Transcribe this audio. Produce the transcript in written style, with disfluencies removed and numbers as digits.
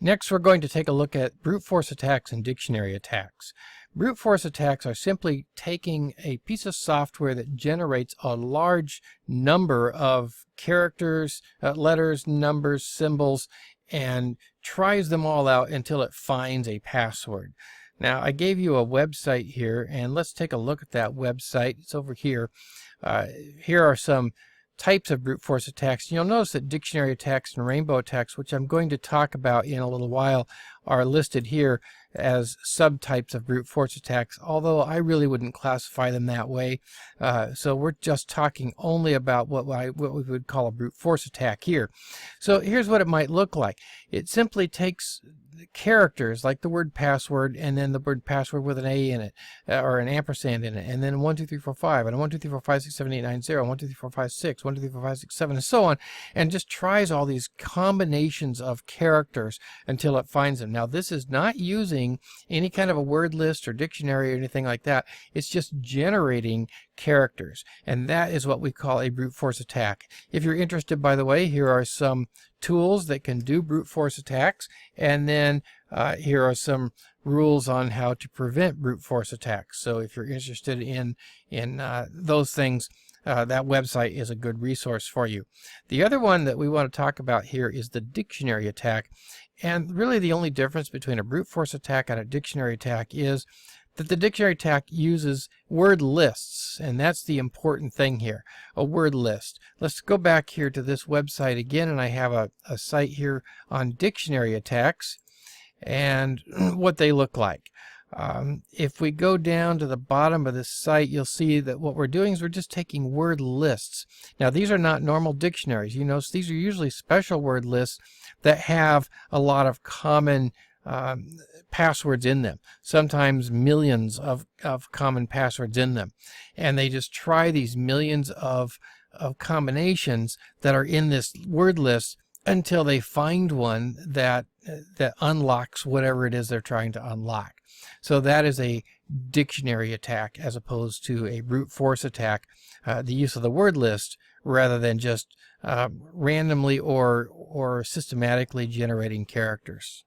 Next, we're going to take a look at brute force attacks and dictionary attacks. Brute force attacks are simply taking a piece of software that generates a large number of characters, letters, numbers, symbols, and tries them all out until it finds a password. Now, I gave you a website here, and let's take a look at that website. It's over here. Here are some types of brute force attacks. You'll notice that dictionary attacks and rainbow attacks, which I'm going to talk about in a little while, are listed here as subtypes of brute force attacks, although I really wouldn't classify them that way. So we're just talking only about what we would call a brute force attack here. So here's what it might look like. It simply takes characters like the word password and then the word password with an A in it or an ampersand in it, and then 1 2 3 4 5 and 1 2 3 4 5 6 7 8 9 0 1 2 3 4 5 6 1 2 3 4 5 6 7 and so on, and just tries all these combinations of characters until it finds them. Now, this is not using any kind of a word list or dictionary or anything like that. It's just generating characters, and that is what we call a brute force attack. If you're interested, by the way, here are some tools that can do brute force attacks, and then here are some rules on how to prevent brute force attacks. So if you're interested in those things, that website is a good resource for you. The other one that we want to talk about here is the dictionary attack, and really the only difference between a brute force attack and a dictionary attack is that the dictionary attack uses word lists, and that's the important thing here, a word list. Let's go back here to this website again, and I have a site here on dictionary attacks and what they look like. If we go down to the bottom of this site, you'll see that what we're doing is we're just taking word lists. Now, these are not normal dictionaries. You notice these are usually special word lists that have a lot of common passwords in them, sometimes millions of common passwords in them, and they just try these millions of combinations that are in this word list until they find one that unlocks whatever it is they're trying to unlock. So that is a dictionary attack as opposed to a brute force attack, the use of the word list rather than just randomly or systematically generating characters.